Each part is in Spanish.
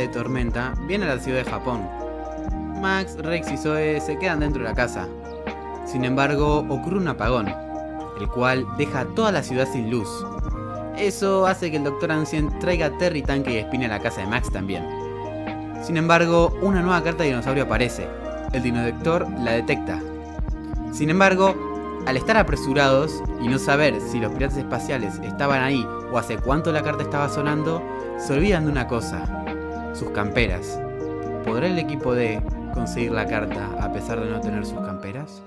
de tormenta viene a la ciudad de Japón. Max, Rex y Zoe se quedan dentro de la casa. Sin embargo, ocurre un apagón, el cual deja a toda la ciudad sin luz. Eso hace que el Dr. Ancient traiga a Terry, Tanque y Spinny a la casa de Max también. Sin embargo, una nueva carta de dinosaurio aparece. El Dinodector la detecta. Sin embargo, al estar apresurados y no saber si los piratas espaciales estaban ahí o hace cuánto la carta estaba sonando, se olvidan de una cosa: sus camperas. ¿Podrá el equipo D conseguir la carta a pesar de no tener sus camperas?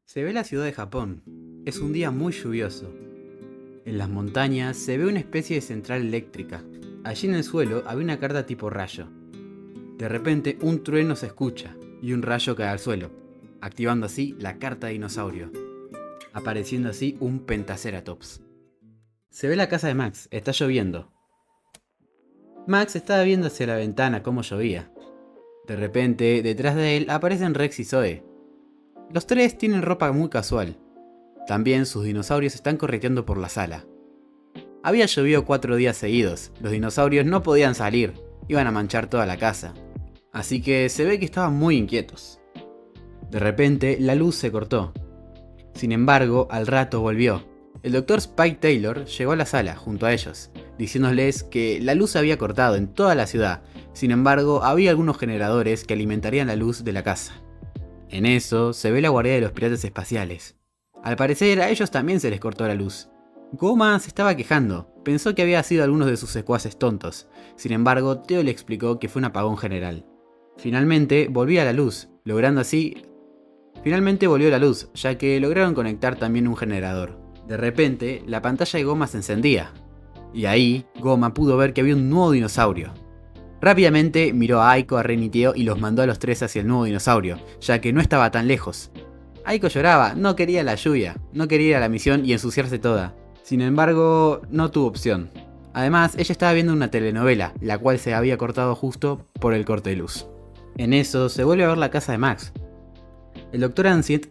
Se ve la ciudad de Japón. Es un día muy lluvioso. En las montañas se ve una especie de central eléctrica. Allí en el suelo había una carta tipo rayo. De repente un trueno se escucha y un rayo cae al suelo, activando así la carta de dinosaurio, apareciendo así un Pentaceratops. Se ve la casa de Max, está lloviendo. Max estaba viendo hacia la ventana cómo llovía. De repente, detrás de él aparecen Rex y Zoe. Los tres tienen ropa muy casual. También sus dinosaurios están correteando por la sala. Había llovido 4 días seguidos, los dinosaurios no podían salir, iban a manchar toda la casa. Así que se ve que estaban muy inquietos. De repente, la luz se cortó. Sin embargo, al rato volvió. El Dr. Spike Taylor llegó a la sala junto a ellos, diciéndoles que la luz se había cortado en toda la ciudad. Sin embargo, había algunos generadores que alimentarían la luz de la casa. En eso, se ve la guardia de los piratas espaciales. Al parecer, a ellos también se les cortó la luz. Goma se estaba quejando, pensó que había sido algunos de sus secuaces tontos. Sin embargo, Theo le explicó que fue un apagón general. Finalmente, volvió la luz, ya que lograron conectar también un generador. De repente, la pantalla de Goma se encendía. Y ahí, Goma pudo ver que había un nuevo dinosaurio. Rápidamente miró a Aiko, a Ren y Theo y los mandó a los tres hacia el nuevo dinosaurio, ya que no estaba tan lejos. Aiko lloraba, no quería la lluvia, no quería ir a la misión y ensuciarse toda. Sin embargo, no tuvo opción. Además, ella estaba viendo una telenovela, la cual se había cortado justo por el corte de luz. En eso, se vuelve a ver la casa de Max. El Dr. Ancient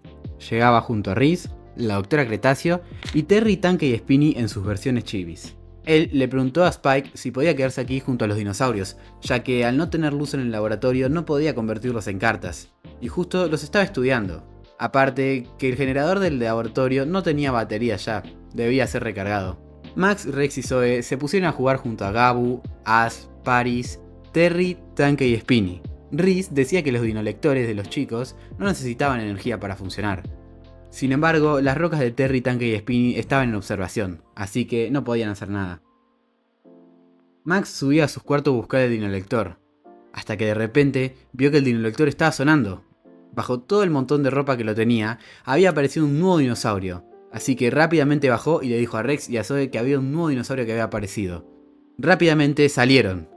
llegaba junto a Reese, la Dra. Cretacio y Terry, Tanque y Spinny en sus versiones chivis. Él le preguntó a Spike si podía quedarse aquí junto a los dinosaurios, ya que al no tener luz en el laboratorio no podía convertirlos en cartas, y justo los estaba estudiando. Aparte que el generador del laboratorio no tenía batería ya, debía ser recargado. Max, Rex y Zoe se pusieron a jugar junto a Gabu, Ash, Paris, Terry, Tanque y Spinny. Reese decía que los dinolectores de los chicos no necesitaban energía para funcionar. Sin embargo, las rocas de Terry, Tanque y Spinny estaban en observación, así que no podían hacer nada. Max subió a sus cuartos a buscar el dinolector, hasta que de repente vio que el dinolector estaba sonando. Bajo todo el montón de ropa que lo tenía, había aparecido un nuevo dinosaurio, así que rápidamente bajó y le dijo a Rex y a Zoe que había un nuevo dinosaurio que había aparecido. Rápidamente salieron.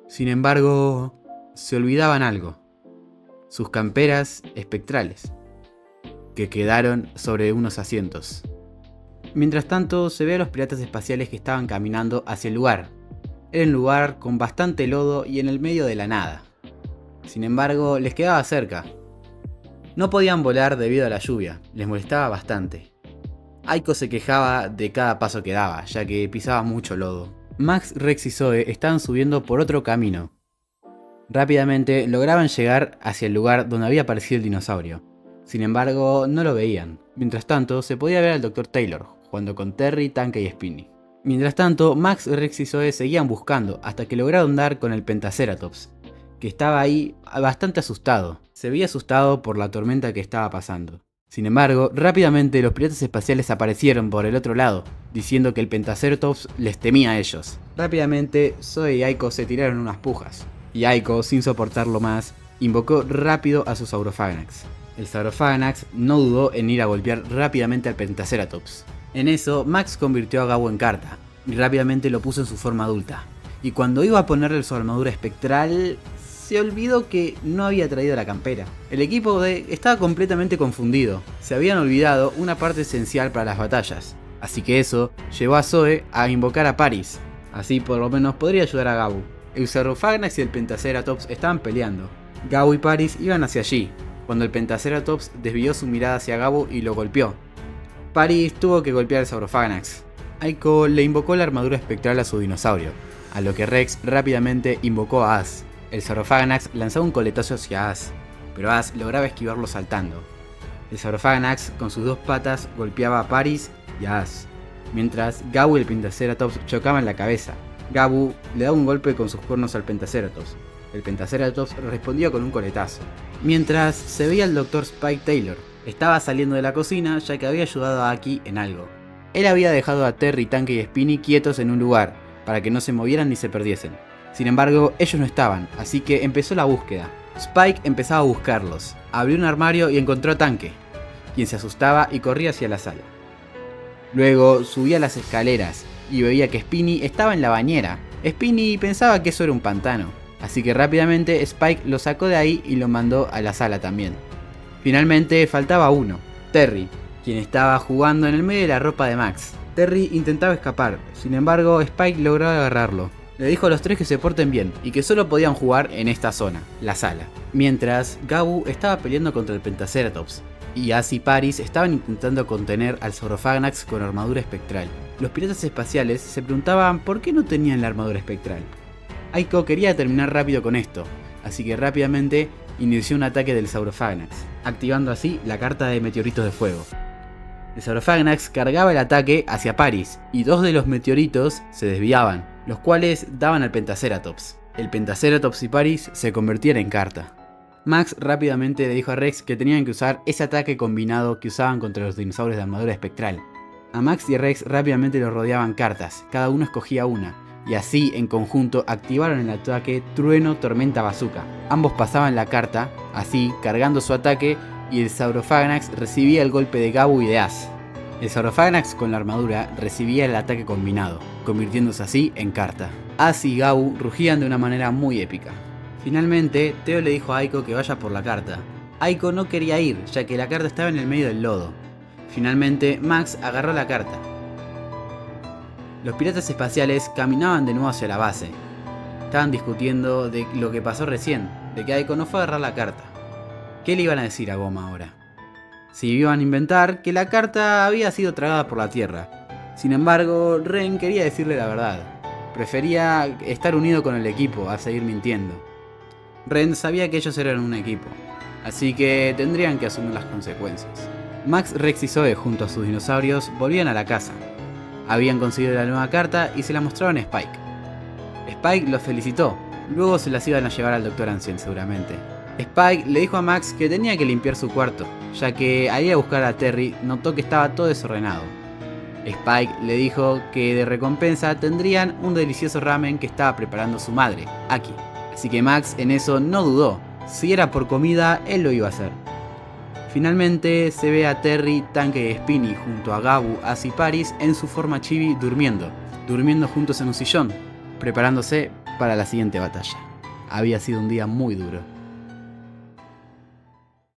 Sin embargo, se olvidaban algo: sus camperas espectrales, que quedaron sobre unos asientos. Mientras tanto, se ve a los piratas espaciales que estaban caminando hacia el lugar. Era un lugar con bastante lodo y en el medio de la nada. Sin embargo, les quedaba cerca. No podían volar debido a la lluvia, les molestaba bastante. Aiko se quejaba de cada paso que daba, ya que pisaba mucho lodo. Max, Rex y Zoe estaban subiendo por otro camino. Rápidamente lograban llegar hacia el lugar donde había aparecido el dinosaurio. Sin embargo, no lo veían. Mientras tanto, se podía ver al Dr. Taylor, jugando con Terry, Tanque y Spinny. Mientras tanto, Max, Rex y Zoe seguían buscando, hasta que lograron dar con el Pentaceratops, que estaba ahí bastante asustado. Se veía asustado por la tormenta que estaba pasando. Sin embargo, rápidamente los piratas espaciales aparecieron por el otro lado, diciendo que el Pentaceratops les temía a ellos. Rápidamente, Zoe y Aiko se tiraron unas pujas, y Aiko, sin soportarlo más, invocó rápido a su Saurophaganax. El Saurophaganax no dudó en ir a golpear rápidamente al Pentaceratops. En eso, Max convirtió a Gabu en carta, y rápidamente lo puso en su forma adulta. Y cuando iba a ponerle su armadura espectral, se olvidó que no había traído la campera. El equipo D estaba completamente confundido, se habían olvidado una parte esencial para las batallas. Así que eso llevó a Zoe a invocar a Paris. Así por lo menos podría ayudar a Gabu. El Saurophaganax y el Pentaceratops estaban peleando. Gabu y Paris iban hacia allí, cuando el Pentaceratops desvió su mirada hacia Gabu y lo golpeó. Paris tuvo que golpear al Saurophaganax. Aiko le invocó la armadura espectral a su dinosaurio, a lo que Rex rápidamente invocó a Ash. El Saurophaganax lanzaba un coletazo hacia Ash, pero Ash lograba esquivarlo saltando. El Saurophaganax con sus dos patas golpeaba a Paris y a Ash, mientras Gabu y el Pentaceratops chocaban la cabeza. Gabu le daba un golpe con sus cuernos al Pentaceratops. El Pentaceratops respondió con un coletazo. Mientras se veía el Dr. Spike Taylor, estaba saliendo de la cocina ya que había ayudado a Aki en algo. Él había dejado a Terry, Tanque y Spinny quietos en un lugar, para que no se movieran ni se perdiesen. Sin embargo, ellos no estaban, así que empezó la búsqueda. Spike empezaba a buscarlos, abrió un armario y encontró a Tanque, quien se asustaba y corría hacia la sala. Luego subía las escaleras y veía que Spinny estaba en la bañera. Spinny pensaba que eso era un pantano, así que rápidamente Spike lo sacó de ahí y lo mandó a la sala también. Finalmente faltaba uno, Terry, quien estaba jugando en el medio de la ropa de Max. Terry intentaba escapar, sin embargo Spike logró agarrarlo. Le dijo a los tres que se porten bien y que solo podían jugar en esta zona, la sala. Mientras, Gabu estaba peleando contra el Pentaceratops, y Ash y Paris estaban intentando contener al Saurophaganax con armadura espectral. Los piratas espaciales se preguntaban por qué no tenían la armadura espectral. Aiko quería terminar rápido con esto, así que rápidamente inició un ataque del Saurophaganax, activando así la carta de meteoritos de fuego. El Saurophaganax cargaba el ataque hacia Paris, y dos de los meteoritos se desviaban, los cuales daban al Pentaceratops. El Pentaceratops y Paris se convertían en carta. Max rápidamente le dijo a Rex que tenían que usar ese ataque combinado que usaban contra los dinosaurios de armadura espectral. A Max y a Rex rápidamente los rodeaban cartas, cada uno escogía una, y así en conjunto activaron el ataque Trueno Tormenta Bazooka. Ambos pasaban la carta, así cargando su ataque, y el Saurophaganax recibía el golpe de Gabu y de Ash. El Saurophaganax con la armadura recibía el ataque combinado, convirtiéndose así en carta. Ash y Gabu rugían de una manera muy épica. Finalmente, Theo le dijo a Aiko que vaya por la carta. Aiko no quería ir, ya que la carta estaba en el medio del lodo. Finalmente, Max agarró la carta. Los piratas espaciales caminaban de nuevo hacia la base. Estaban discutiendo de lo que pasó recién, de que Aiko no fue a agarrar la carta. ¿Qué le iban a decir a Goma ahora? Si iban a inventar que la carta había sido tragada por la Tierra. Sin embargo, Ren quería decirle la verdad. Prefería estar unido con el equipo a seguir mintiendo. Ren sabía que ellos eran un equipo, así que tendrían que asumir las consecuencias. Max, Rex y Zoe junto a sus dinosaurios volvían a la casa. Habían conseguido la nueva carta y se la mostraron a Spike. Spike los felicitó, luego se las iban a llevar al Dr. Ancien seguramente. Spike le dijo a Max que tenía que limpiar su cuarto, ya que al ir a buscar a Terry notó que estaba todo desordenado. Spike le dijo que de recompensa tendrían un delicioso ramen que estaba preparando su madre, Aki. Así que Max en eso no dudó, si era por comida él lo iba a hacer. Finalmente se ve a Terry, Tanque y Spinny junto a Gabu, Ash y Paris en su forma chibi durmiendo juntos en un sillón, preparándose para la siguiente batalla. Había sido un día muy duro.